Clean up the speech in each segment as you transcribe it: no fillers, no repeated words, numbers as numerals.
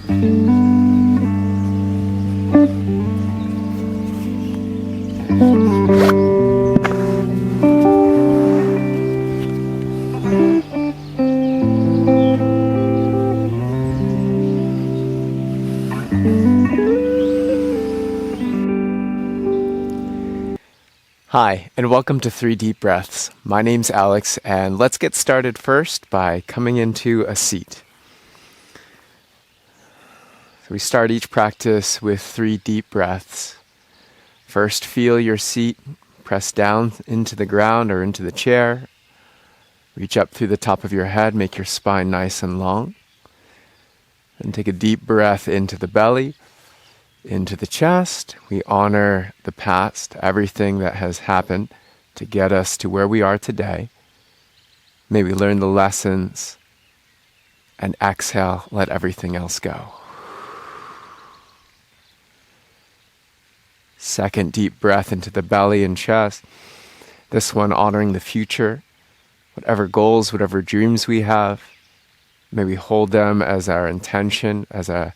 Hi, and welcome to 3 Deep Breaths. My name's Alex, and let's get started first by coming into a seat. So we start each practice with 3 deep breaths. First, feel your seat, press down into the ground or into the chair. Reach up through the top of your head, make your spine nice and long. And take a deep breath into the belly, into the chest. We honor the past, everything that has happened to get us to where we are today. May we learn the lessons and exhale, let everything else go. Second deep breath into the belly and chest. This one honoring the future, whatever goals, whatever dreams we have. May we hold them as our intention, as a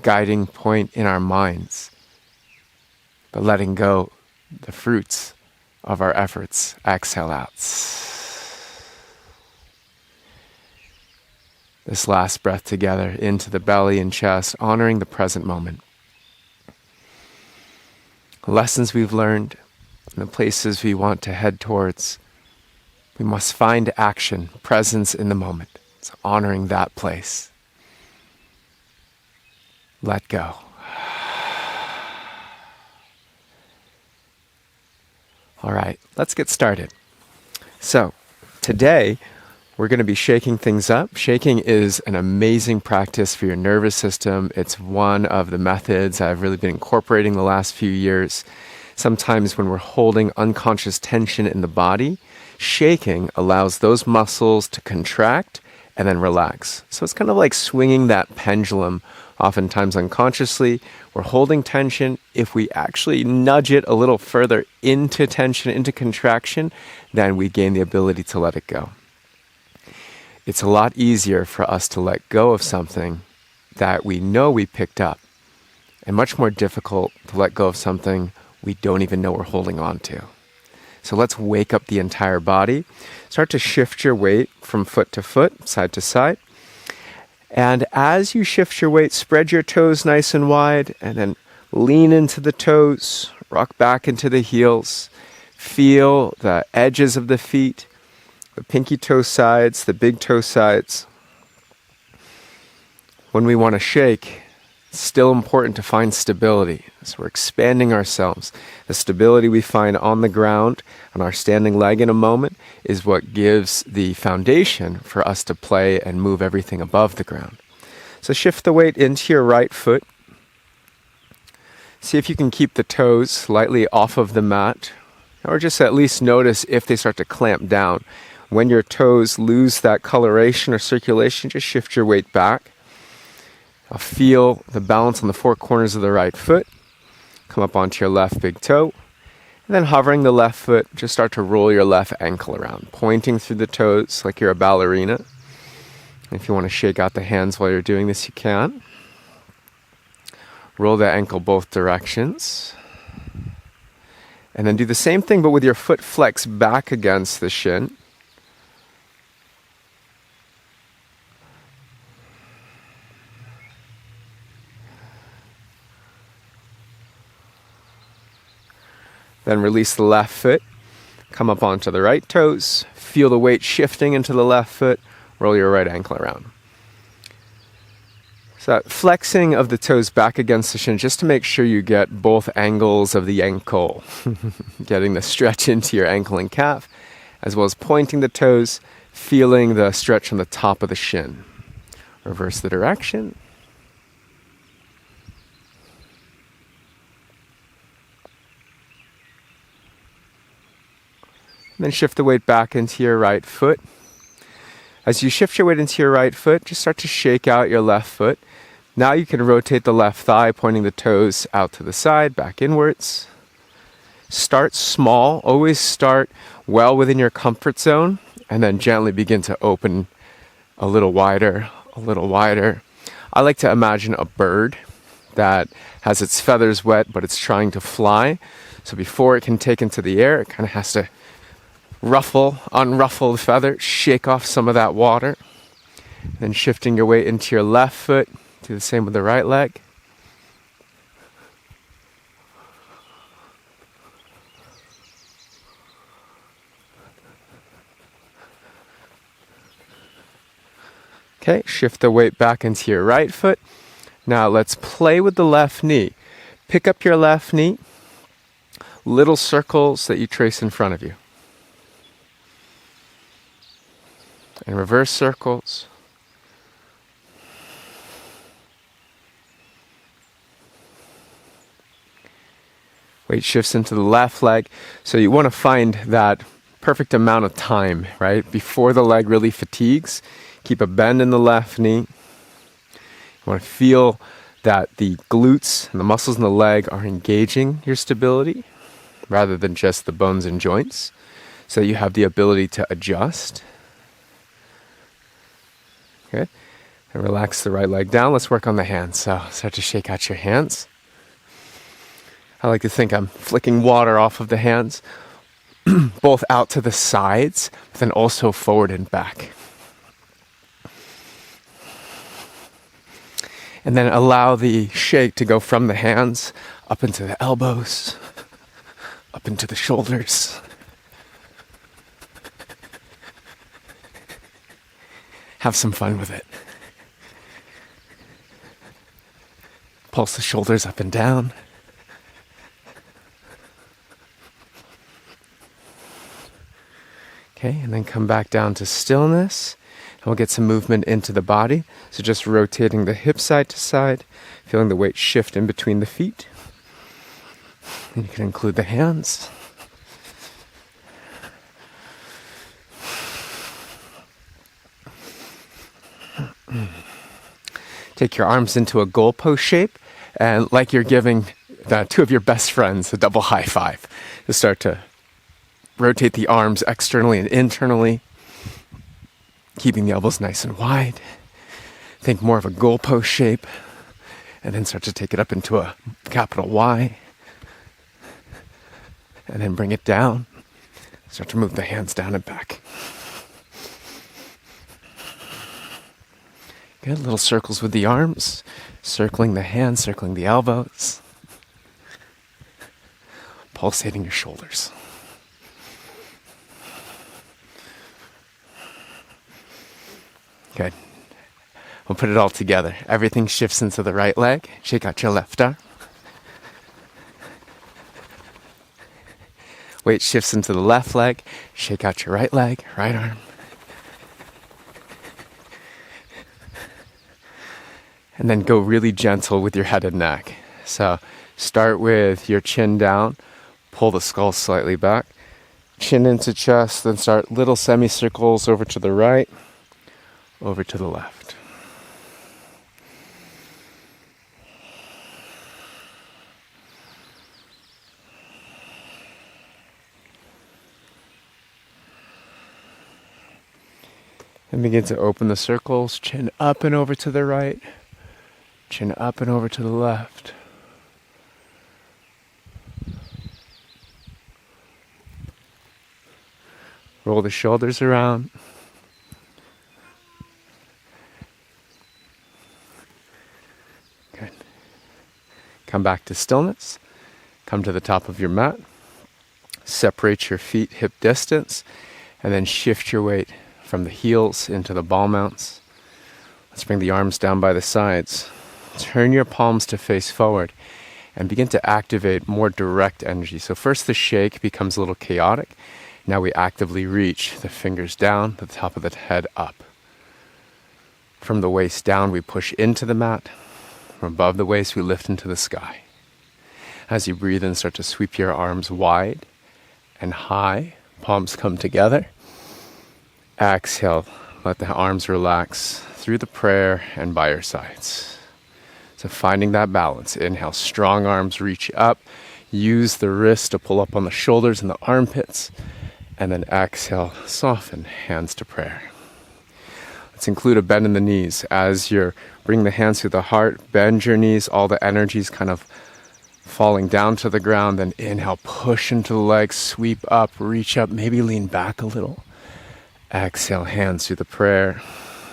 guiding point in our minds, but letting go the fruits of our efforts. Exhale out. This last breath together into the belly and chest, honoring the present moment. Lessons we've learned and the places we want to head towards. We must find action, presence in the moment. So honoring that place. Let go. All right, let's get started. So, today we're going to be shaking things up. Shaking is an amazing practice for your nervous system. It's one of the methods I've really been incorporating the last few years. Sometimes when we're holding unconscious tension in the body, shaking allows those muscles to contract and then relax. So it's kind of like swinging that pendulum. Oftentimes unconsciously, we're holding tension. If we actually nudge it a little further into tension, into contraction, then we gain the ability to let it go. It's a lot easier for us to let go of something that we know we picked up, and much more difficult to let go of something we don't even know we're holding on to. So let's wake up the entire body. Start to shift your weight from foot to foot, side to side. And as you shift your weight, spread your toes nice and wide, and then lean into the toes, rock back into the heels. Feel the edges of the feet, the pinky toe sides, the big toe sides. When we want to shake, it's still important to find stability. So we're expanding ourselves. The stability we find on the ground, on our standing leg in a moment, is what gives the foundation for us to play and move everything above the ground. So shift the weight into your right foot. See if you can keep the toes slightly off of the mat, or just at least notice if they start to clamp down. When your toes lose that coloration or circulation, just shift your weight back. Feel the balance on the 4 corners of the right foot. Come up onto your left big toe. And then hovering the left foot, just start to roll your left ankle around, pointing through the toes like you're a ballerina. If you want to shake out the hands while you're doing this, you can. Roll the ankle both directions. And then do the same thing, but with your foot flexed back against the shin. Then release the left foot, come up onto the right toes, feel the weight shifting into the left foot, roll your right ankle around. So that flexing of the toes back against the shin, just to make sure you get both angles of the ankle, getting the stretch into your ankle and calf, as well as pointing the toes, feeling the stretch on the top of the shin. Reverse the direction. Then shift the weight back into your right foot. As you shift your weight into your right foot, just start to shake out your left foot. Now you can rotate the left thigh, pointing the toes out to the side, back inwards. Start small. Always start well within your comfort zone, and then gently begin to open a little wider, a little wider. I like to imagine a bird that has its feathers wet, but it's trying to fly. So before it can take into the air, it kind of has to unruffle the feather, shake off some of that water. Then shifting your weight into your left foot, do the same with the right leg. Okay, shift the weight back into your right foot. Now let's play with the left knee. Pick up your left knee, little circles that you trace in front of you. And reverse circles. Weight shifts into the left leg. So you want to find that perfect amount of time, right? Before the leg really fatigues, keep a bend in the left knee. You want to feel that the glutes and the muscles in the leg are engaging your stability rather than just the bones and joints, so that you have the ability to adjust. Okay, and relax the right leg down. Let's work on the hands. So start to shake out your hands. I like to think I'm flicking water off of the hands, both out to the sides, but then also forward and back. And then allow the shake to go from the hands up into the elbows, up into the shoulders. Have some fun with it. Pulse the shoulders up and down. Okay, and then come back down to stillness. And we'll get some movement into the body. So just rotating the hips side to side, feeling the weight shift in between the feet. And you can include the hands. Take your arms into a goalpost shape, and like you're giving two of your best friends a double high five. Just start to rotate the arms externally and internally, keeping the elbows nice and wide. Think more of a goalpost shape, and then start to take it up into a capital Y, and then bring it down. Start to move the hands down and back. Good, little circles with the arms, circling the hands, circling the elbows, pulsating your shoulders. Good. We'll put it all together. Everything shifts into the right leg. Shake out your left arm. Weight shifts into the left leg. Shake out your right leg, right arm. And then go really gentle with your head and neck. So start with your chin down. Pull the skull slightly back. Chin into chest. Then start little semicircles over to the right, over to the left. And begin to open the circles. Chin up and over to the right. Chin up and over to the left. Roll the shoulders around. Good. Come back to stillness. Come to the top of your mat. Separate your feet hip distance. And then shift your weight from the heels into the ball mounts. Let's bring the arms down by the sides. Turn your palms to face forward and begin to activate more direct energy. So first the shake becomes a little chaotic. Now we actively reach the fingers down, the top of the head up. From the waist down, we push into the mat. From above the waist, we lift into the sky. As you breathe in, start to sweep your arms wide and high. Palms come together. Exhale, let the arms relax through the prayer and by your sides. So finding that balance. Inhale, strong arms reach up. Use the wrists to pull up on the shoulders and the armpits. And then exhale, soften, hands to prayer. Let's include a bend in the knees. As you're Bring the hands through the heart, bend your knees, all the energies kind of falling down to the ground. Then inhale, push into the legs, sweep up, reach up, maybe lean back a little. Exhale, hands through the prayer,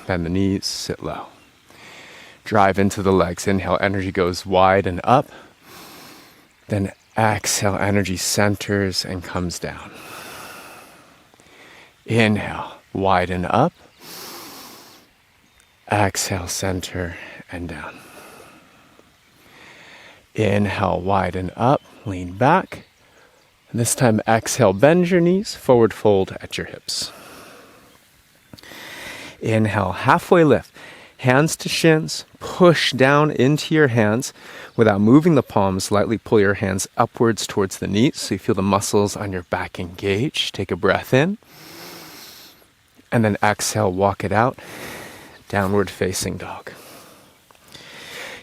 bend the knees, sit low. Drive into the legs. Inhale, energy goes wide and up. Then exhale, energy centers and comes down. Inhale, widen up. Exhale, center and down. Inhale, widen up, lean back. And this time, exhale, bend your knees, forward fold at your hips. Inhale, halfway lift. Hands to shins, push down into your hands. Without moving the palms, lightly pull your hands upwards towards the knees so you feel the muscles on your back engage. Take a breath in. And then exhale, walk it out. Downward facing dog.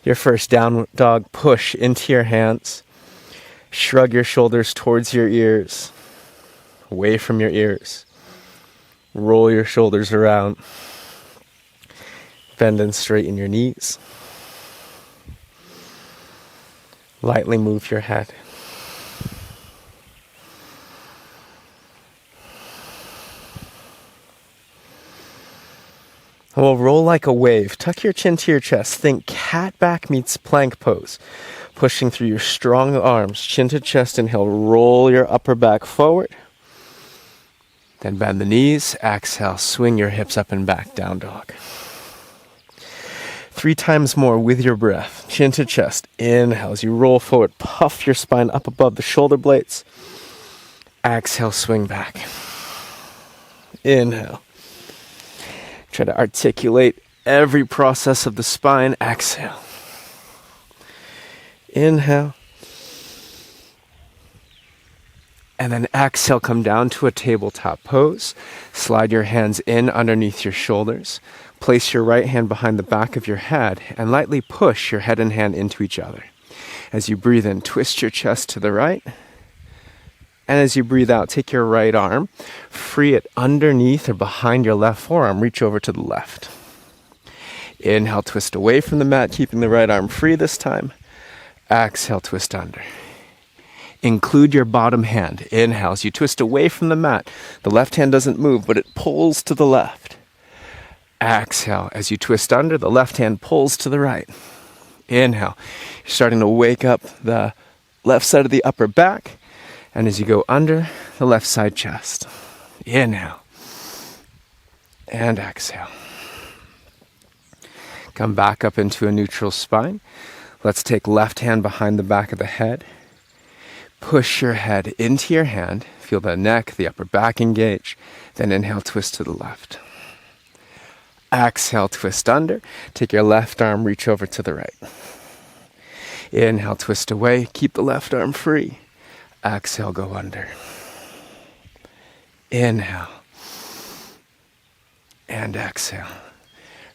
Your first downward dog, push into your hands. Shrug your shoulders towards your ears, away from your ears. Roll your shoulders around. Bend and straighten your knees. Lightly move your head. And we'll roll like a wave. Tuck your chin to your chest. Think cat back meets plank pose. Pushing through your strong arms, chin to chest. Inhale, roll your upper back forward. Then bend the knees. Exhale, swing your hips up and back, down dog. 3 times more with your breath. Chin to chest. Inhale as you roll forward. Puff your spine up above the shoulder blades. Exhale, swing back. Inhale. Try to articulate every process of the spine. Exhale. Inhale. And then exhale, come down to a tabletop pose. Slide your hands in underneath your shoulders. Place your right hand behind the back of your head and lightly push your head and hand into each other. As you breathe in, twist your chest to the right. And as you breathe out, take your right arm, free it underneath or behind your left forearm. Reach over to the left. Inhale, twist away from the mat, keeping the right arm free this time. Exhale, twist under. Include your bottom hand. Inhale, as you twist away from the mat. The left hand doesn't move, but it pulls to the left. Exhale, as you twist under, the left hand pulls to the right. Inhale, you're starting to wake up the left side of the upper back. And as you go under, the left side chest. Inhale. And exhale. Come back up into a neutral spine. Let's take left hand behind the back of the head. Push your head into your hand. Feel the neck, the upper back engage. Then inhale, twist to the left. Exhale, twist under. Take your left arm, reach over to the right. Inhale, twist away. Keep the left arm free. Exhale, go under. Inhale. And exhale.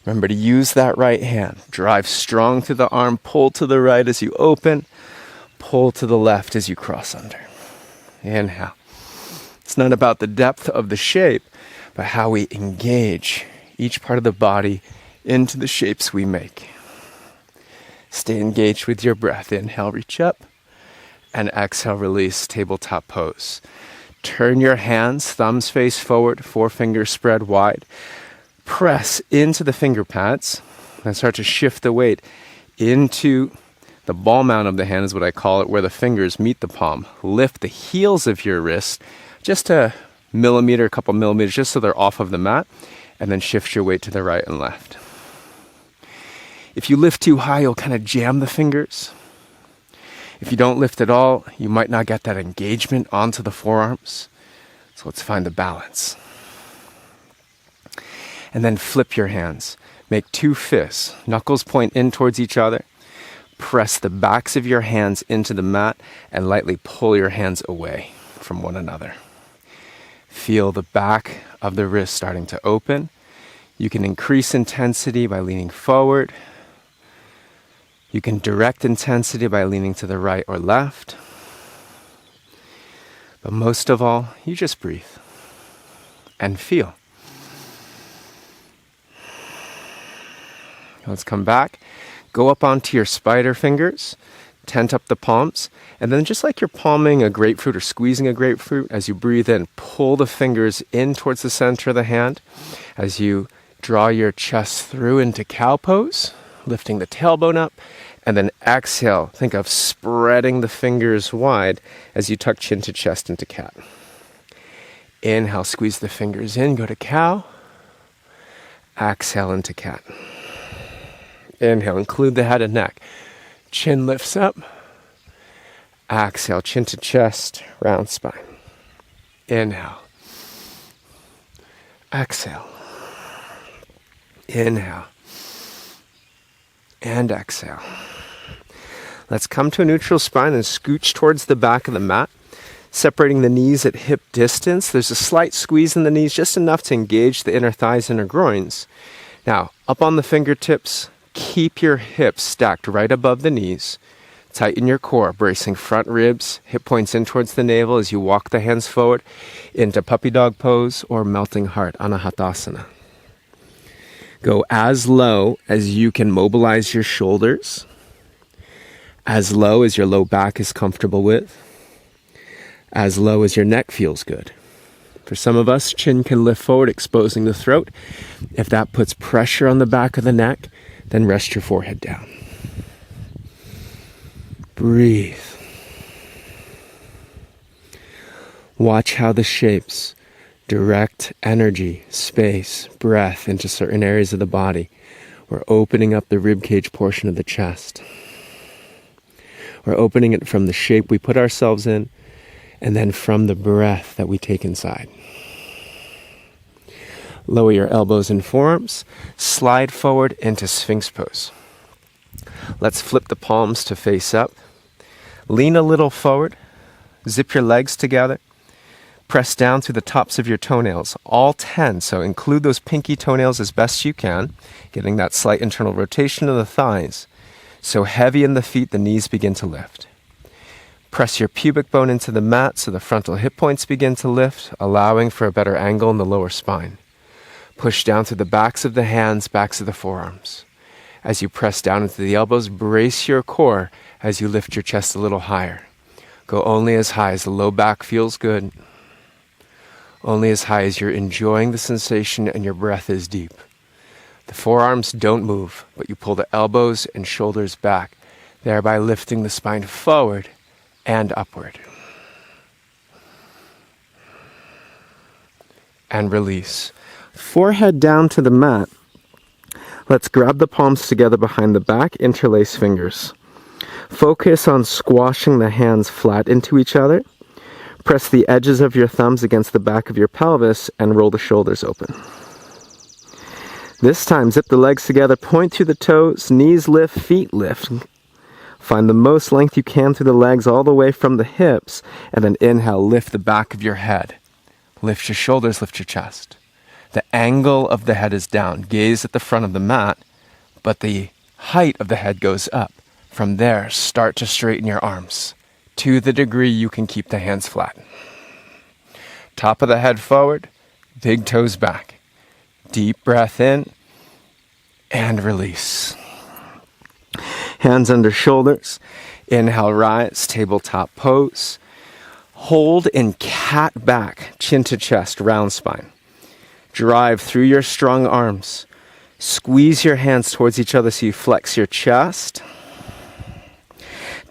Remember to use that right hand. Drive strong through the arm. Pull to the right as you open. Pull to the left as you cross under. Inhale. It's not about the depth of the shape, but how we engage each part of the body into the shapes we make. Stay engaged with your breath. Inhale, reach up. And exhale, release, tabletop pose. Turn your hands, thumbs face forward, forefingers spread wide. Press into the finger pads and start to shift the weight into the ball mount of the hand is what I call it, where the fingers meet the palm. Lift the heels of your wrist just a millimeter, a couple millimeters, just so they're off of the mat, and then shift your weight to the right and left. If you lift too high, you'll kind of jam the fingers. If you don't lift at all, you might not get that engagement onto the forearms. So let's find the balance. And then flip your hands. Make 2 fists. Knuckles point in towards each other. Press the backs of your hands into the mat and lightly pull your hands away from one another. Feel the back of the wrist starting to open. You can increase intensity by leaning forward. You can direct intensity by leaning to the right or left. But most of all, you just breathe and feel. Let's come back. Go up onto your spider fingers. Tent up the palms. And then just like you're palming a grapefruit or squeezing a grapefruit, as you breathe in, pull the fingers in towards the center of the hand. As you draw your chest through into cow pose, lifting the tailbone up. And then exhale. Think of spreading the fingers wide as you tuck chin to chest into cat. Inhale, squeeze the fingers in, go to cow. Exhale into cat. Inhale, include the head and neck. Chin lifts up. Exhale, chin to chest, round spine. Inhale. Exhale. Inhale. And exhale. Let's come to a neutral spine and scooch towards the back of the mat, separating the knees at hip distance. There's a slight squeeze in the knees, just enough to engage the inner thighs, inner groins. Now, up on the fingertips, keep your hips stacked right above the knees. Tighten your core, bracing front ribs, hip points in towards the navel as you walk the hands forward into puppy dog pose or melting heart, anahatasana. Go as low as you can mobilize your shoulders, as low as your low back is comfortable with, as low as your neck feels good. For some of us, chin can lift forward, exposing the throat. If that puts pressure on the back of the neck, then rest your forehead down. Breathe. Watch how the shapes direct energy, space, breath into certain areas of the body. We're opening up the ribcage portion of the chest. We're opening it from the shape we put ourselves in, and then from the breath that we take inside. Lower your elbows and forearms. Slide forward into Sphinx pose. Let's flip the palms to face up. Lean a little forward. Zip your legs together. Press down through the tops of your toenails, all 10. So include those pinky toenails as best you can, getting that slight internal rotation of the thighs. So heavy in the feet, the knees begin to lift. Press your pubic bone into the mat so the frontal hip points begin to lift, allowing for a better angle in the lower spine. Push down through the backs of the hands, backs of the forearms. As you press down into the elbows, brace your core as you lift your chest a little higher. Go only as high as the low back feels good. Only as high as you're enjoying the sensation and your breath is deep. The forearms don't move, but you pull the elbows and shoulders back, thereby lifting the spine forward and upward. And release. Forehead down to the mat. Let's grab the palms together behind the back, interlace fingers. Focus on squashing the hands flat into each other. Press the edges of your thumbs against the back of your pelvis and roll the shoulders open. This time, zip the legs together, point through the toes, knees lift, feet lift. Find the most length you can through the legs all the way from the hips, and then inhale, lift the back of your head. Lift your shoulders, lift your chest. The angle of the head is down. Gaze at the front of the mat, but the height of the head goes up. From there, start to straighten your arms to the degree you can keep the hands flat. Top of the head forward, big toes back. Deep breath in and release. Hands under shoulders. Inhale, rise, tabletop pose. Hold in cat back, chin to chest, round spine. Drive through your strong arms. Squeeze your hands towards each other so you flex your chest.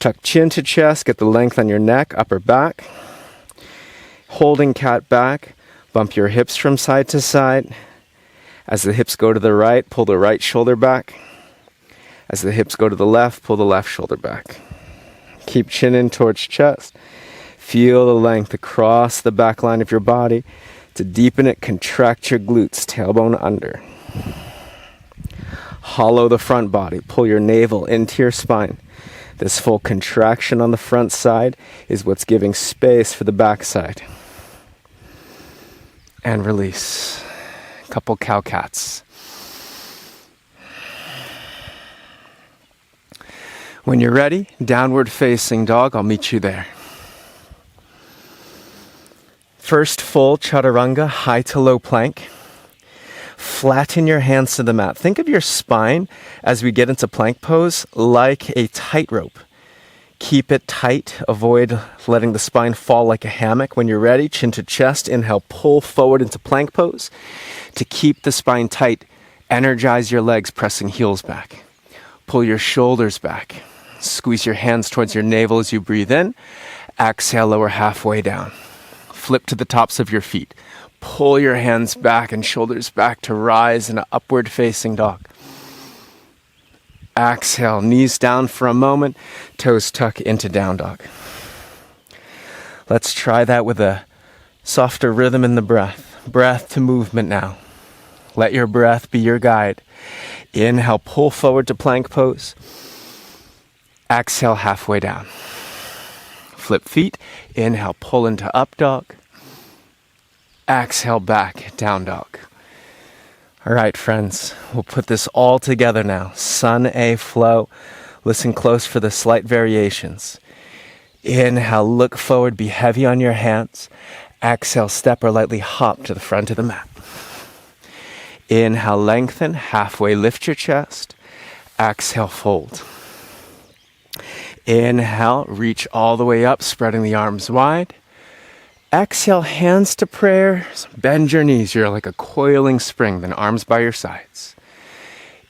Tuck chin to chest, get the length on your neck, upper back. Holding cat back, bump your hips from side to side. As the hips go to the right, pull the right shoulder back. As the hips go to the left, pull the left shoulder back. Keep chin in towards chest. Feel the length across the back line of your body. To deepen it, contract your glutes, tailbone under. Hollow the front body, pull your navel into your spine. This full contraction on the front side is what's giving space for the back side. And release. Couple cow cats. When you're ready, downward facing dog, I'll meet you there. First full chaturanga, high to low plank. Flatten your hands to the mat. Think of your spine as we get into plank pose like a tightrope. Keep it tight. Avoid letting the spine fall like a hammock. When you're ready, chin to chest. Inhale, pull forward into plank pose. To keep the spine tight, energize your legs, pressing heels back. Pull your shoulders back. Squeeze your hands towards your navel as you breathe in. Exhale, lower halfway down. Flip to the tops of your feet. Pull your hands back and shoulders back to rise in an upward facing dog. Exhale, knees down for a moment, toes tuck into down dog. Let's try that with a softer rhythm in the breath. Breath to movement now. Let your breath be your guide. Inhale, pull forward to plank pose. Exhale, halfway down. Flip feet. Inhale, pull into up dog. Exhale, back, down dog. All right, friends, we'll put this all together now. Sun A flow. Listen close for the slight variations. Inhale, look forward, be heavy on your hands. Exhale, step or lightly hop to the front of the mat. Inhale, lengthen, halfway lift your chest. Exhale, fold. Inhale, reach all the way up, spreading the arms wide. Exhale, hands to prayers. Bend your knees. You're like a coiling spring, then arms by your sides.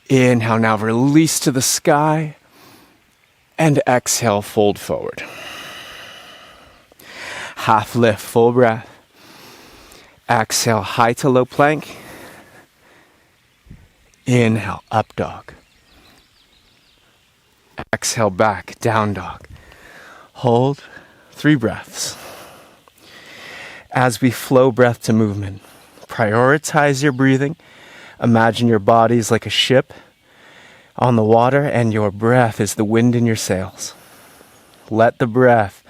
Inhale, now release to the sky. And exhale, fold forward. Half lift, full breath. Exhale, high to low plank. Inhale, up dog. Exhale, back, down dog. Hold, 3 breaths. As we flow breath to movement, prioritize your breathing. Imagine your body is like a ship on the water and your breath is the wind in your sails. Let the breath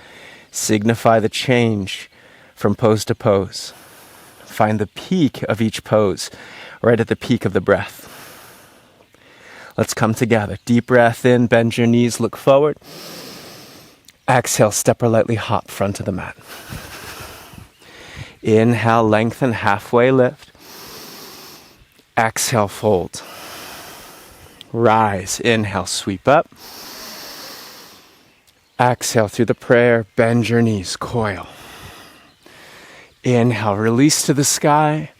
signify the change from pose to pose. Find the peak of each pose right at the peak of the breath. Let's come together. Deep breath in, bend your knees, look forward. Exhale, step or lightly hop front of the mat. Inhale, lengthen, halfway lift. Exhale, fold. Rise. Inhale, sweep up. Exhale through the prayer, bend your knees, coil. Inhale, release to the sky.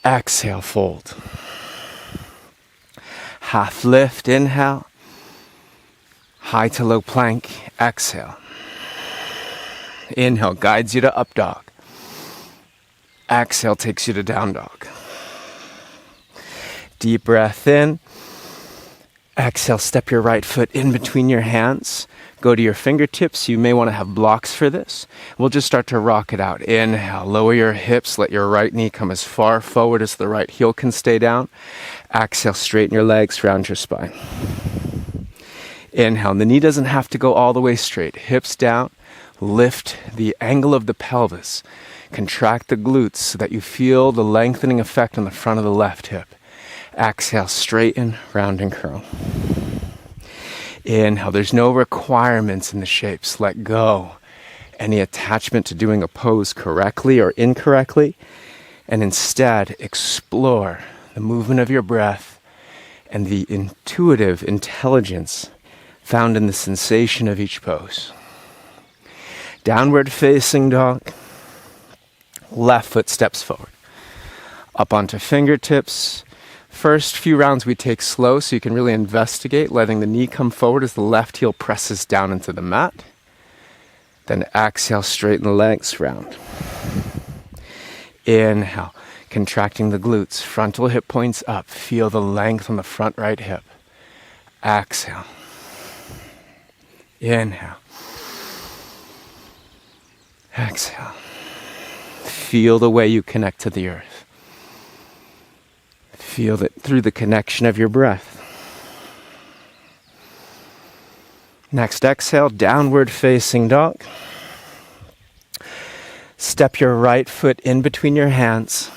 Exhale, fold. Half lift, inhale. High to low plank, exhale. Inhale guides you to up dog. Exhale takes you to down dog. Deep breath in. Exhale, step your right foot in between your hands. Go to your fingertips. You may want to have blocks for this. We'll just start to rock it out. Inhale, lower your hips. Let your right knee come as far forward as the right heel can stay down. Exhale, straighten your legs, round your spine. Inhale, the knee doesn't have to go all the way straight. Hips down. Lift the angle of the pelvis. Contract the glutes so that you feel the lengthening effect on the front of the left hip. Exhale, straighten, round and curl. Inhale, there's no requirements in the shapes. Let go any attachment to doing a pose correctly or incorrectly, and instead explore the movement of your breath and the intuitive intelligence found in the sensation of each pose. Downward facing dog. Left foot steps forward. Up onto fingertips. First few rounds we take slow so you can really investigate, letting the knee come forward as the left heel presses down into the mat. Then exhale, straighten the legs, round. Inhale, contracting the glutes, frontal hip points up. Feel the length on the front right hip. Exhale. Inhale. Exhale. Feel the way you connect to the earth. Feel that through the connection of your breath. Next exhale, downward facing dog. Step your right foot in between your hands.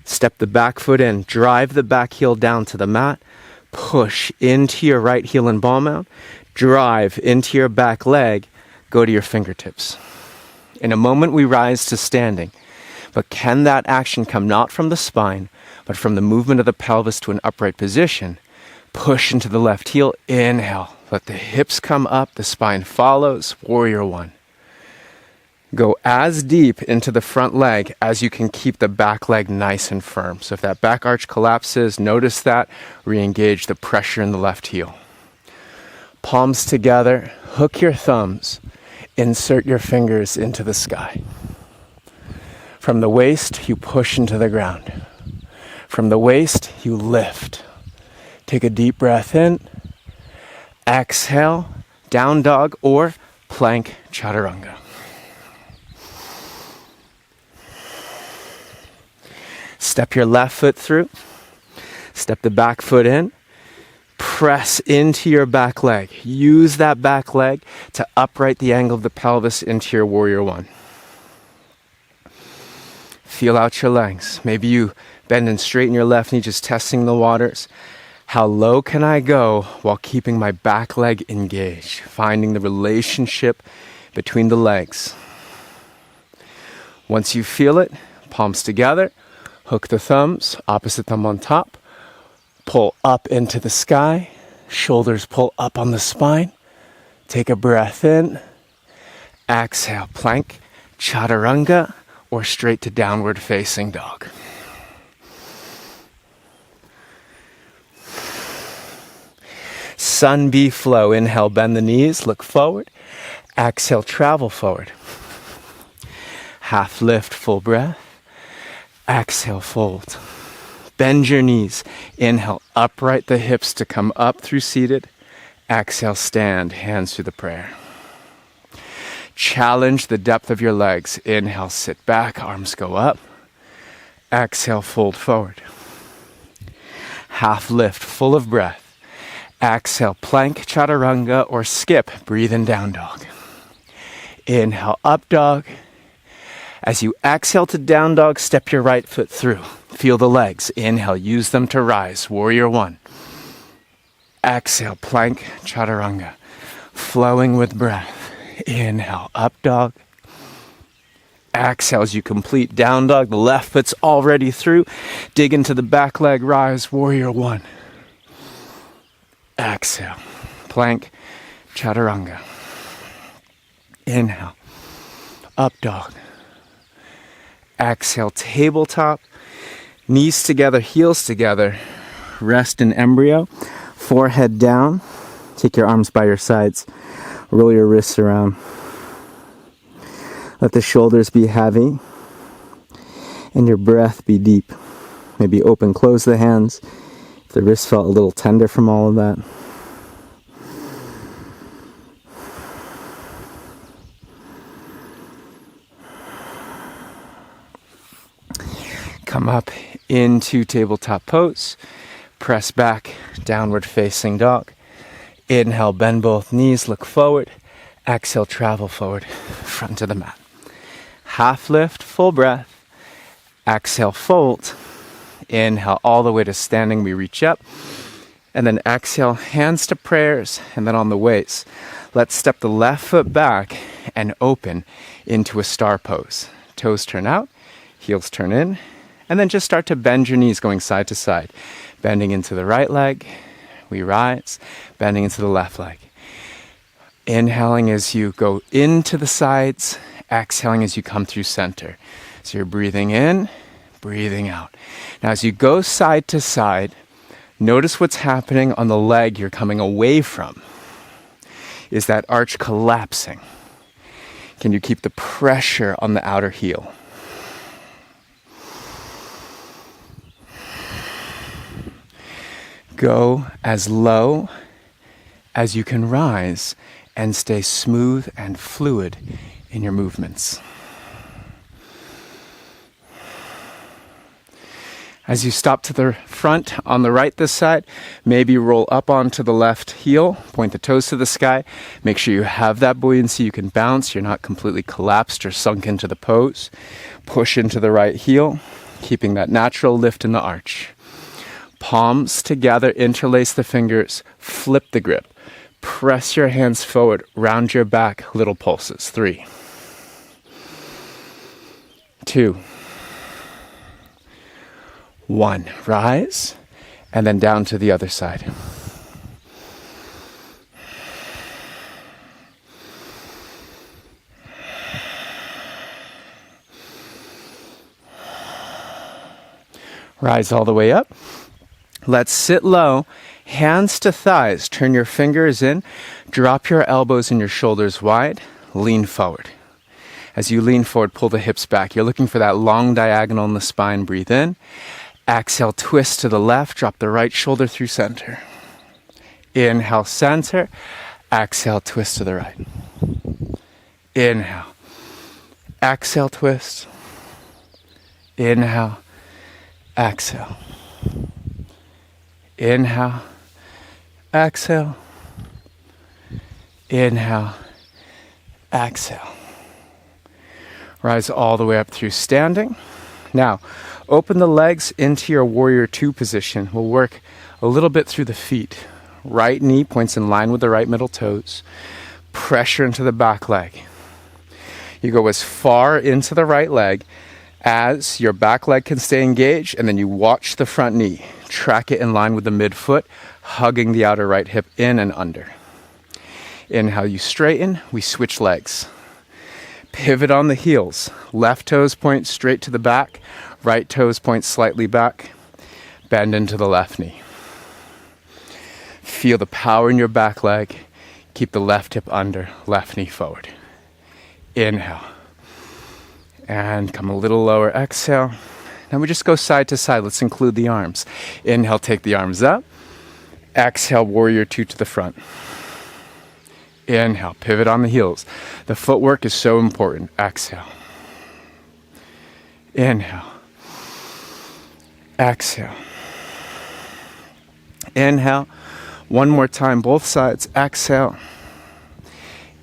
Step the back foot in. Drive the back heel down to the mat. Push into your right heel and ball mount. Drive into your back leg. Go to your fingertips. In a moment, we rise to standing. But can that action come not from the spine, but from the movement of the pelvis to an upright position? Push into the left heel, inhale. Let the hips come up, the spine follows, warrior one. Go as deep into the front leg as you can keep the back leg nice and firm. So if that back arch collapses, notice that, re-engage the pressure in the left heel. Palms together, hook your thumbs, insert your fingers into the sky. From the waist, you push into the ground. From the waist, you lift. Take a deep breath in. Exhale, down dog or plank chaturanga. Step your left foot through. Step the back foot in. Press into your back leg. Use that back leg to upright the angle of the pelvis into your warrior one. Feel out your legs. Maybe you bend and straighten your left knee, just testing the waters. How low can I go while keeping my back leg engaged? Finding the relationship between the legs. Once you feel it, palms together. Hook the thumbs, opposite thumb on top. Pull up into the sky. Shoulders pull up on the spine. Take a breath in. Exhale, plank, chaturanga, or straight to downward facing dog. Sun B flow. Inhale, bend the knees, look forward. Exhale, travel forward. Half lift, full breath. Exhale, fold. Bend your knees. Inhale, upright the hips to come up through seated. Exhale, stand, hands through the prayer. Challenge the depth of your legs. Inhale, sit back, arms go up. Exhale, fold forward. Half lift, full of breath. Exhale, plank, chaturanga, or skip, breathe in down dog. Inhale, up dog. As you exhale to down dog, step your right foot through. Feel the legs. Inhale, use them to rise. Warrior one. Exhale, plank, chaturanga. Flowing with breath. Inhale, up dog. Exhale as you complete down dog. The left foot's already through. Dig into the back leg, rise. Warrior one. Exhale, plank, chaturanga. Inhale, up dog. Exhale, tabletop, knees together, heels together. Rest in embryo, forehead down. Take your arms by your sides. Roll your wrists around. Let the shoulders be heavy and your breath be deep. Maybe open, close the hands. If the wrists felt a little tender from all of that. Come up into tabletop pose. Press back, downward facing dog. Inhale, bend both knees, look forward. Exhale, travel forward, front to the mat. Half lift, full breath. Exhale, fold. Inhale, all the way to standing, we reach up. And then exhale, hands to prayers, and then on the waist. Let's step the left foot back and open into a star pose. Toes turn out, heels turn in. And then just start to bend your knees going side to side. Bending into the right leg, we rise. Bending into the left leg. Inhaling as you go into the sides. Exhaling as you come through center. So you're breathing in, breathing out. Now as you go side to side, notice what's happening on the leg you're coming away from. Is that arch collapsing? Can you keep the pressure on the outer heel? Go as low as you can rise and stay smooth and fluid in your movements. As you stop to the front on the right this side, maybe roll up onto the left heel, point the toes to the sky. Make sure you have that buoyancy, you can bounce, you're not completely collapsed or sunk into the pose. Push into the right heel, keeping that natural lift in the arch. Palms together, interlace the fingers, flip the grip. Press your hands forward, round your back, little pulses. 3, 2, 1. Rise, and then down to the other side. Rise all the way up. Let's sit low, hands to thighs. Turn your fingers in, drop your elbows and your shoulders wide, lean forward. As you lean forward, pull the hips back. You're looking for that long diagonal in the spine. Breathe in. Exhale, twist to the left, drop the right shoulder through center. Inhale, center. Exhale, twist to the right. Inhale. Exhale, twist. Inhale. Exhale. Inhale. Exhale. Inhale. Exhale. Rise all the way up through standing. Now, open the legs into your warrior two position. We'll work a little bit through the feet. Right knee points in line with the right middle toes. Pressure into the back leg. You go as far into the right leg as your back leg can stay engaged, and then you watch the front knee. Track it in line with the midfoot, hugging the outer right hip in and under. Inhale, you straighten, we switch legs. Pivot on the heels. Left toes point straight to the back, right toes point slightly back. Bend into the left knee. Feel the power in your back leg. Keep the left hip under, left knee forward. Inhale. And come a little lower, exhale. Now we just go side to side. Let's include the arms. Inhale, take the arms up. Exhale, warrior two to the front. Inhale, pivot on the heels. The footwork is so important. Exhale. Inhale. Exhale. Inhale. One more time, both sides. Exhale.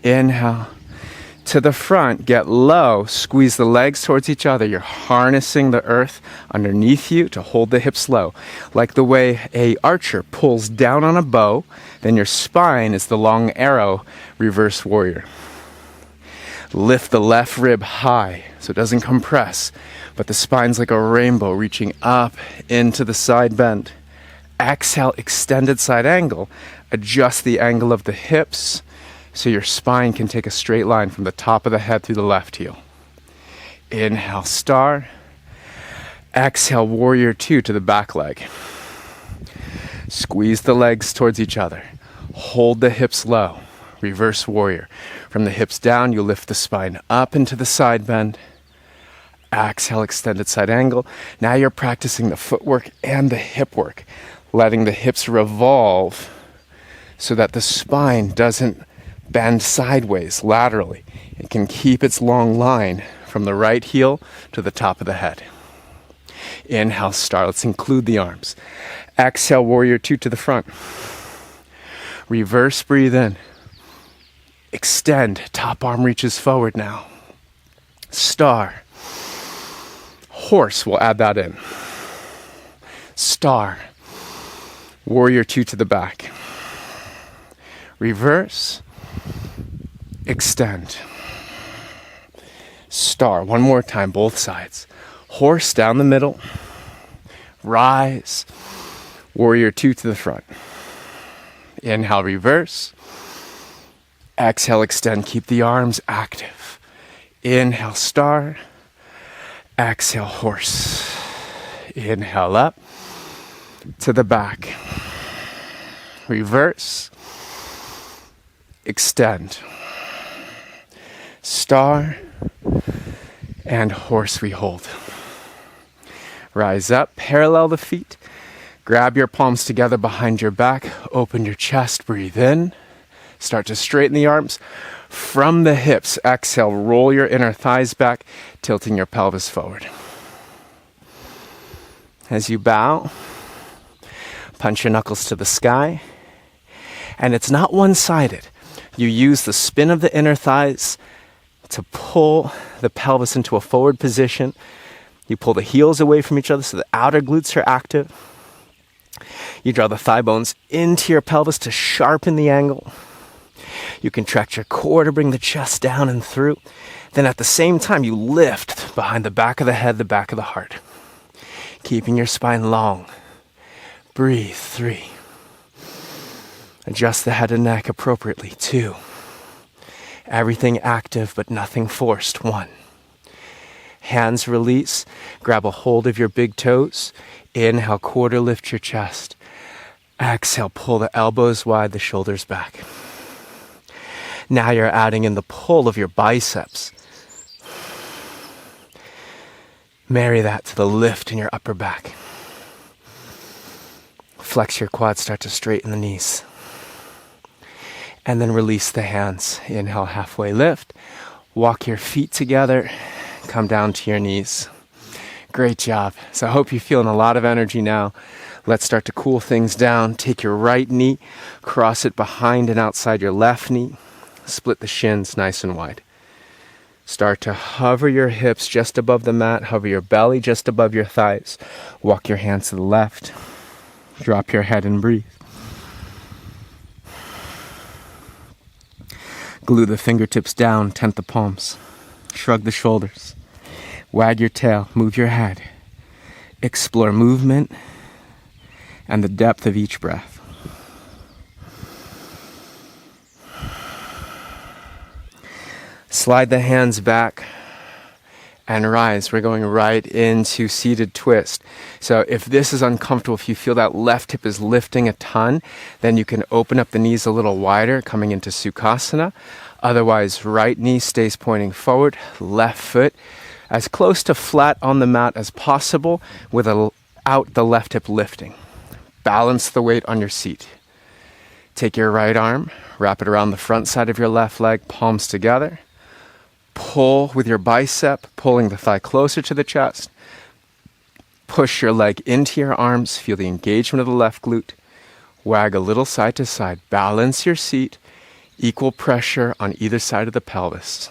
Inhale. To the front, get low, squeeze the legs towards each other. You're harnessing the earth underneath you to hold the hips low. Like the way a archer pulls down on a bow, then your spine is the long arrow, reverse warrior. Lift the left rib high so it doesn't compress, but the spine's like a rainbow reaching up into the side bend. Exhale, extended side angle. Adjust the angle of the hips so your spine can take a straight line from the top of the head through the left heel. Inhale, star. Exhale, warrior two to the back leg. Squeeze the legs towards each other. Hold the hips low. Reverse warrior. From the hips down, you lift the spine up into the side bend. Exhale, extended side angle. Now you're practicing the footwork and the hip work, letting the hips revolve so that the spine doesn't bend sideways, laterally. It can keep its long line from the right heel to the top of the head. Inhale, star. Let's include the arms. Exhale, warrior two to the front. Reverse, breathe in. Extend, top arm reaches forward now. Star. Horse, we'll add that in. Star. Warrior two to the back. Reverse. Extend. Star. One more time, both sides. Horse down the middle. Rise. Warrior two to the front. Inhale, reverse. Exhale, extend. Keep the arms active. Inhale, star. Exhale, horse. Inhale up to the back. Reverse. Extend. Star and horse we hold. Rise up, parallel the feet. Grab your palms together behind your back. Open your chest, breathe in. Start to straighten the arms. From the hips, exhale, roll your inner thighs back, tilting your pelvis forward. As you bow, punch your knuckles to the sky. And it's not one-sided. You use the spin of the inner thighs to pull the pelvis into a forward position. You pull the heels away from each other so the outer glutes are active. You draw the thigh bones into your pelvis to sharpen the angle. You contract your core to bring the chest down and through. Then at the same time, you lift behind the back of the head, the back of the heart. Keeping your spine long. Breathe. 3. Adjust the head and neck appropriately. 2. Everything active but nothing forced. 1. Hands release. Grab a hold of your big toes. Inhale, quarter lift your chest. Exhale, pull the elbows wide, the shoulders back. Now you're adding in the pull of your biceps. Marry that to the lift in your upper back. Flex your quads, start to straighten the knees. And then release the hands. Inhale, halfway lift. Walk your feet together. Come down to your knees. Great job. So I hope you're feeling a lot of energy now. Let's start to cool things down. Take your right knee, cross it behind and outside your left knee. Split the shins nice and wide. Start to hover your hips just above the mat. Hover your belly just above your thighs. Walk your hands to the left. Drop your head and breathe. Glue the fingertips down, tent the palms. Shrug the shoulders. Wag your tail, move your head. Explore movement and the depth of each breath. Slide the hands back and rise. We're going right into seated twist. So if this is uncomfortable, if you feel that left hip is lifting a ton, then you can open up the knees a little wider, coming into Sukhasana. Otherwise, right knee stays pointing forward, left foot as close to flat on the mat as possible without the left hip lifting. Balance the weight on your seat. Take your right arm, wrap it around the front side of your left leg, palms together. Pull with your bicep, pulling the thigh closer to the chest. Push your leg into your arms, feel the engagement of the left glute. Wag a little side to side. Balance your seat, equal pressure on either side of the pelvis.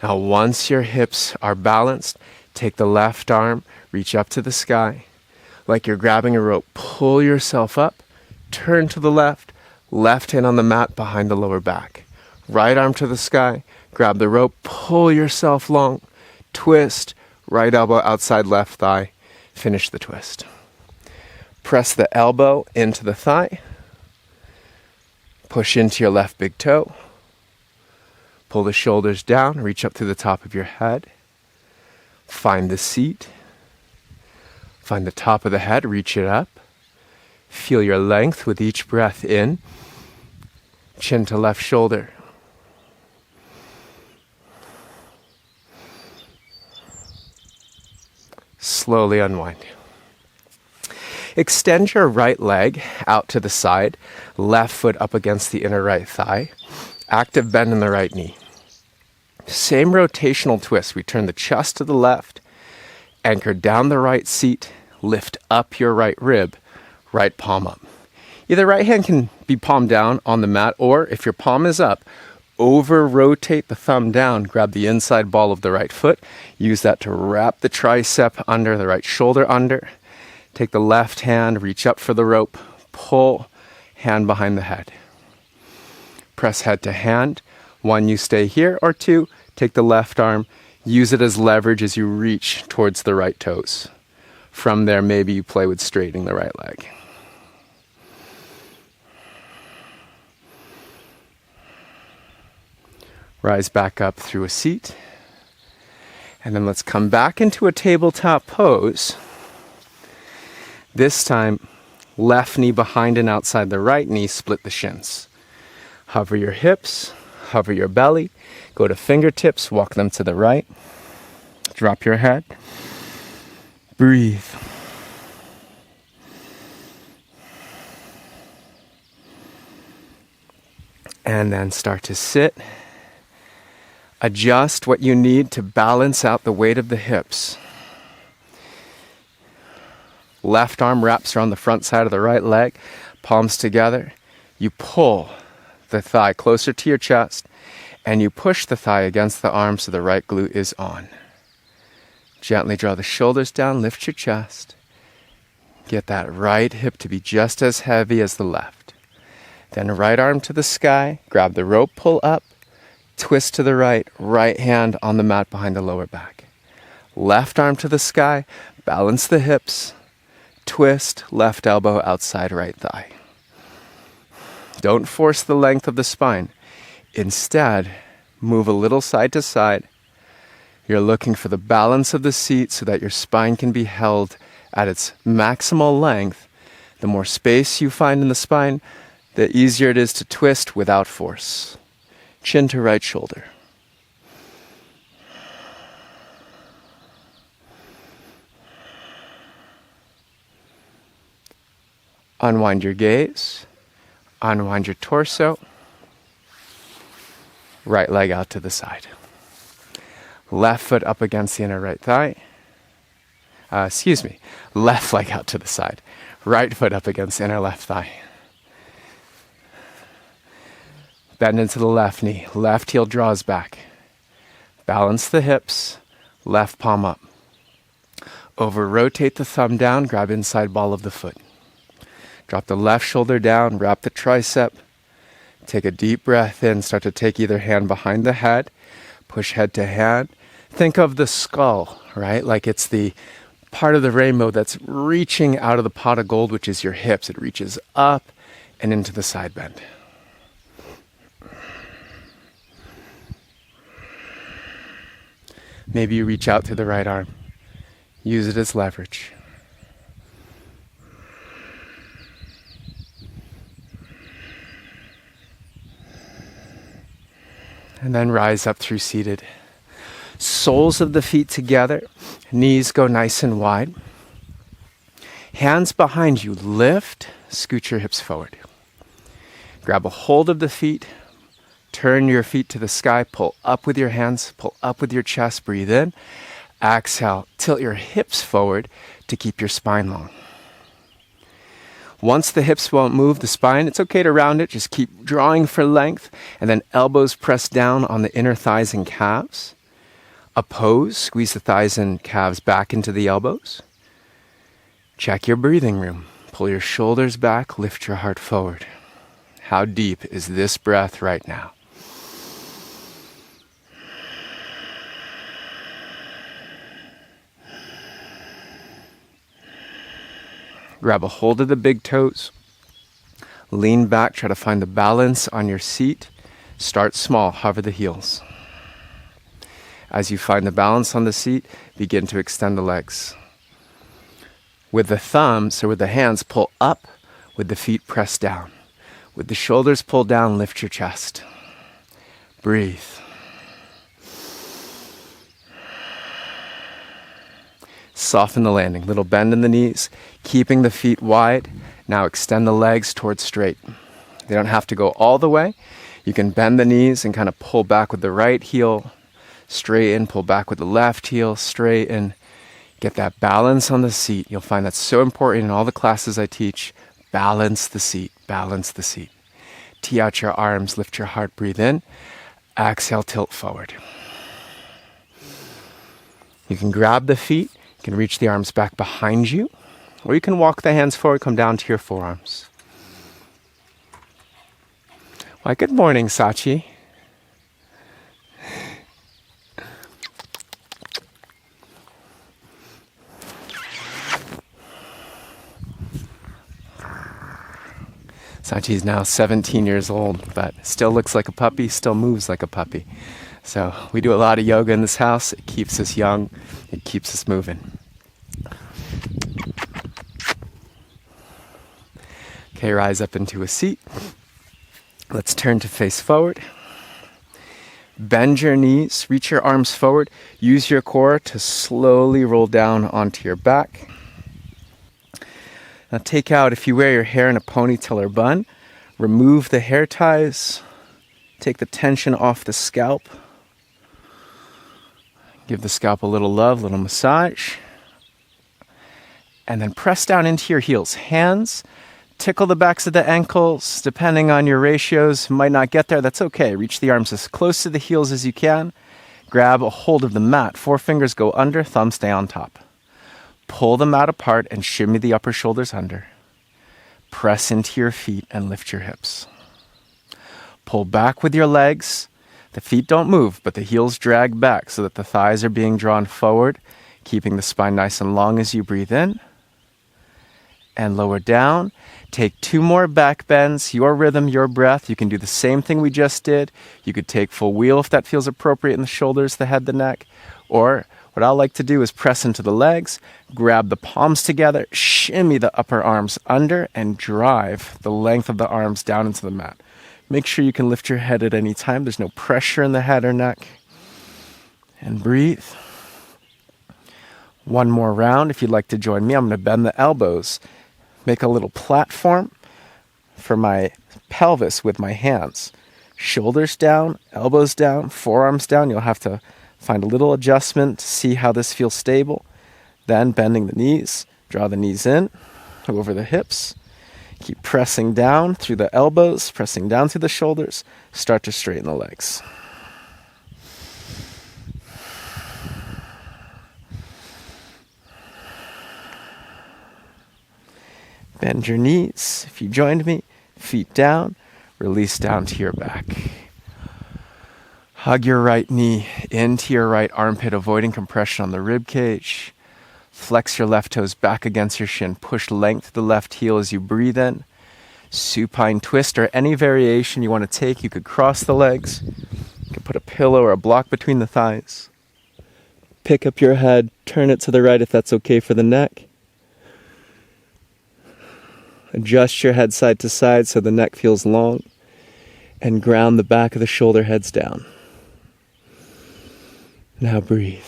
Now, once your hips are balanced, take the left arm, reach up to the sky. Like you're grabbing a rope, pull yourself up, turn to the left, left hand on the mat behind the lower back. Right arm to the sky, grab the rope, pull yourself long, twist, right elbow outside left thigh, finish the twist. Press the elbow into the thigh, push into your left big toe. Pull the shoulders down, reach up through the top of your head. Find the seat. Find the top of the head, reach it up. Feel your length with each breath in. Chin to left shoulder. Slowly unwind. Extend your right leg out to the side, left foot up against the inner right thigh. Active bend in the right knee. Same rotational twist. We turn the chest to the left, anchor down the right seat, lift up your right rib, right palm up. Either right hand can be palm down on the mat, or if your palm is up, over-rotate the thumb down, grab the inside ball of the right foot, use that to wrap the tricep under, the right shoulder under. Take the left hand, reach up for the rope, pull, hand behind the head. Press head to hand. 1, you stay here, or 2, take the left arm, use it as leverage as you reach towards the right toes. From there, maybe you play with straightening the right leg. Rise back up through a seat. And then let's come back into a tabletop pose. This time, left knee behind and outside the right knee, split the shins. Hover your hips, hover your belly, go to fingertips, walk them to the right. Drop your head. Breathe. And then start to sit. Adjust what you need to balance out the weight of the hips. Left arm wraps around the front side of the right leg, palms together. You pull the thigh closer to your chest, and you push the thigh against the arm so the right glute is on. Gently draw the shoulders down, lift your chest. Get that right hip to be just as heavy as the left. Then right arm to the sky, grab the rope, pull up, twist to the right, right hand on the mat behind the lower back. Left arm to the sky, balance the hips, twist, left elbow outside right thigh. Don't force the length of the spine. Instead, move a little side to side. You're looking for the balance of the seat so that your spine can be held at its maximal length. The more space you find in the spine, the easier it is to twist without force. Chin to right shoulder. Unwind your gaze. Unwind your torso. Right leg out to the side. Left foot up against the inner right thigh. Left leg out to the side. Right foot up against the inner left thigh. Bend into the left knee. Left heel draws back. Balance the hips. Left palm up. Over rotate the thumb down. Grab inside ball of the foot. Drop the left shoulder down. Wrap the tricep. Take a deep breath in. Start to take either hand behind the head. Push head to hand. Think of the skull, right? Like it's the part of the rainbow that's reaching out of the pot of gold, which is your hips. It reaches up and into the side bend. Maybe you reach out to the right arm. Use it as leverage. And then rise up through seated. Soles of the feet together. Knees go nice and wide. Hands behind you. Lift. Scoot your hips forward. Grab a hold of the feet. Turn your feet to the sky. Pull up with your hands. Pull up with your chest. Breathe in. Exhale. Tilt your hips forward to keep your spine long. Once the hips won't move the spine, it's okay to round it. Just keep drawing for length. And then elbows press down on the inner thighs and calves. Oppose. Squeeze the thighs and calves back into the elbows. Check your breathing room. Pull your shoulders back. Lift your heart forward. How deep is this breath right now? Grab a hold of the big toes. Lean back, try to find the balance on your seat. Start small, hover the heels. As you find the balance on the seat, begin to extend the legs. With the thumbs, or with the hands, pull up. With the feet, press down. With the shoulders pulled down, lift your chest. Breathe. Soften the landing. Little bend in the knees, keeping the feet wide. Now extend the legs towards straight. They don't have to go all the way. You can bend the knees and kind of pull back with the right heel, straighten, pull back with the left heel, straighten. Get that balance on the seat. You'll find that's so important in all the classes I teach. Balance the seat, balance the seat. Tee out your arms, lift your heart, breathe in. Exhale, tilt forward. You can grab the feet. You can reach the arms back behind you, or you can walk the hands forward, come down to your forearms. Why, good morning, Sachi. Sachi's now 17 years old, but still looks like a puppy, still moves like a puppy. So we do a lot of yoga in this house. It keeps us young. It keeps us moving. Okay, rise up into a seat. Let's turn to face forward. Bend your knees, reach your arms forward. Use your core to slowly roll down onto your back. Now take out, if you wear your hair in a ponytail or bun, remove the hair ties. Take the tension off the scalp. Give the scalp a little love, a little massage. And then press down into your heels. Hands, tickle the backs of the ankles. Depending on your ratios, might not get there. That's okay. Reach the arms as close to the heels as you can. Grab a hold of the mat. Four fingers go under, thumbs stay on top. Pull the mat apart and shimmy the upper shoulders under. Press into your feet and lift your hips. Pull back with your legs. The feet don't move, but the heels drag back so that the thighs are being drawn forward. keeping the spine nice and long as you breathe in. And lower down. Take 2 more back bends, your rhythm, your breath. You can do the same thing we just did. You could take full wheel if that feels appropriate in the shoulders, the head, the neck. Or what I like to do is press into the legs, grab the palms together, shimmy the upper arms under, and drive the length of the arms down into the mat. Make sure you can lift your head at any time. There's no pressure in the head or neck. And breathe. One more round. If you'd like to join me, I'm going to bend the elbows. Make a little platform for my pelvis with my hands. Shoulders down, elbows down, forearms down. You'll have to find a little adjustment to see how this feels stable. Then bending the knees. Draw the knees in, over the hips. Keep pressing down through the elbows, pressing down through the shoulders. Start to straighten the legs. Bend your knees. If you joined me, feet down, release down to your back. Hug your right knee into your right armpit, avoiding compression on the rib cage. Flex your left toes back against your shin. Push length to the left heel as you breathe in. Supine twist or any variation you want to take. You could cross the legs. You could put a pillow or a block between the thighs. Pick up your head, turn it to the right if that's okay for the neck. Adjust your head side to side so the neck feels long, and ground the back of the shoulder heads down. Now breathe.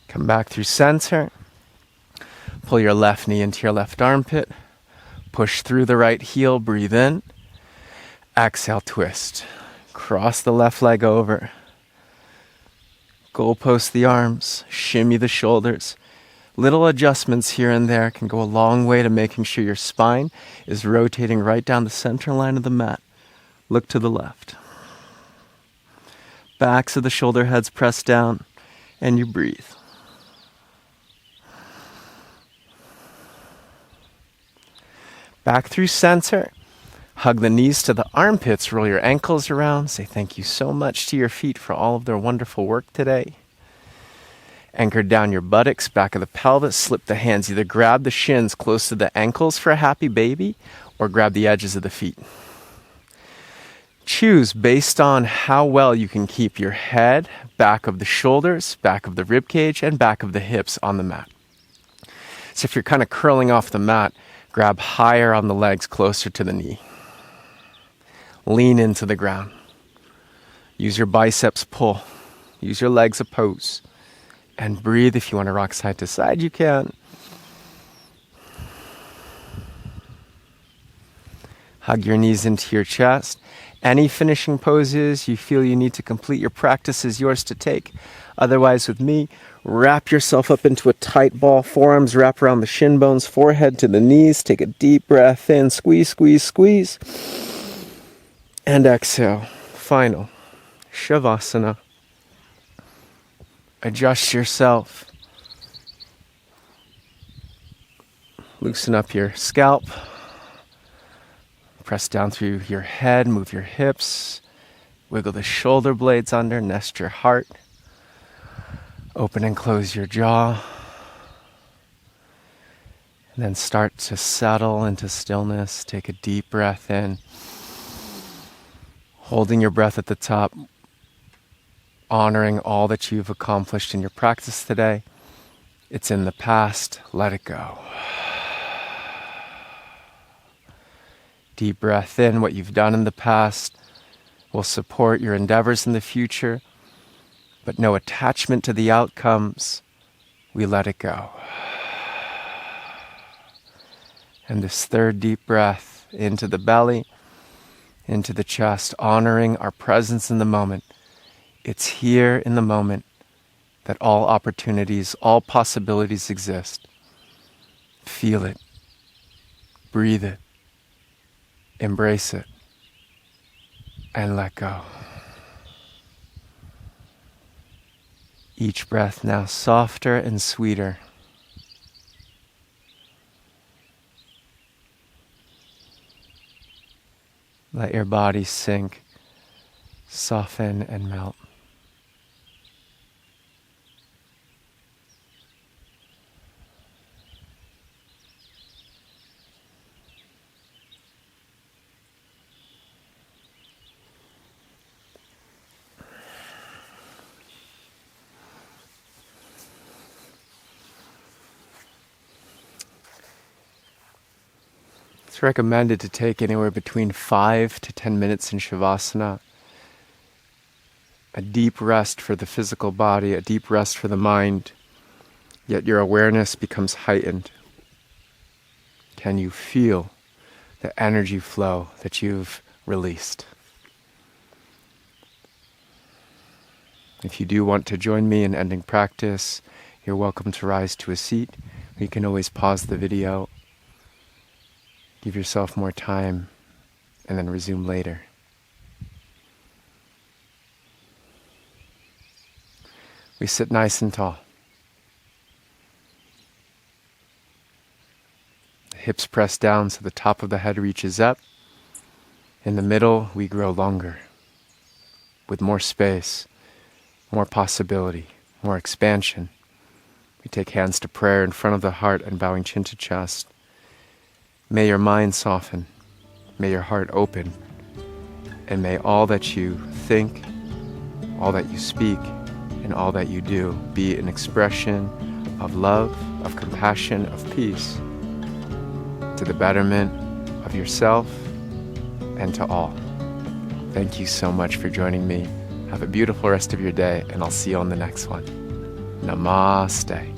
Come back through center. Pull your left knee into your left armpit. Push through the right heel, breathe in. Exhale, twist. Cross the left leg over. Goalpost the arms, shimmy the shoulders. Little adjustments here and there can go a long way to making sure your spine is rotating right down the center line of the mat. Look to the left. Backs of the shoulder heads press down, and you breathe. Back through center. Hug the knees to the armpits, roll your ankles around. Say thank you so much to your feet for all of their wonderful work today. Anchor down your buttocks, back of the pelvis, slip the hands. Either grab the shins close to the ankles for a happy baby, or grab the edges of the feet. Choose based on how well you can keep your head, back of the shoulders, back of the rib cage, and back of the hips on the mat. So if you're kind of curling off the mat, grab higher on the legs, closer to the knee. Lean into the ground. Use your biceps pull. Use your legs oppose. And breathe. If you want to rock side to side, you can. Hug your knees into your chest. Any finishing poses you feel you need to complete your practice is yours to take. Otherwise, with me, wrap yourself up into a tight ball. Forearms wrap around the shin bones, forehead to the knees. Take a deep breath in. Squeeze, squeeze, squeeze. And exhale. Final. Shavasana. Adjust yourself. Loosen up your scalp. Press down through your head. Move your hips. Wiggle the shoulder blades under. Nest your heart. Open and close your jaw. And then start to settle into stillness. Take a deep breath in. Holding your breath at the top, honoring all that you've accomplished in your practice today. It's in the past, let it go. Deep breath in. What you've done in the past will support your endeavors in the future, but no attachment to the outcomes. We let it go. And this third deep breath into the belly, into the chest, honoring our presence in the moment. It's here in the moment that all opportunities, all possibilities exist. Feel it. Breathe it. Embrace it. And let go. Each breath now softer and sweeter. Let your body sink soften and melt. It's recommended to take anywhere between 5 to 10 minutes in Shavasana. A deep rest for the physical body, a deep rest for the mind, yet your awareness becomes heightened. Can you feel the energy flow that you've released? If you do want to join me in ending practice, you're welcome to rise to a seat. You can always pause the video, give yourself more time, and then resume later. We sit nice and tall. The hips press down so the top of the head reaches up. In the middle, we grow longer, with more space, more possibility, more expansion. We take hands to prayer in front of the heart and bowing chin to chest. May your mind soften, may your heart open, and may all that you think, all that you speak, and all that you do be an expression of love, of compassion, of peace, to the betterment of yourself and to all. Thank you so much for joining me. Have a beautiful rest of your day, and I'll see you on the next one. Namaste.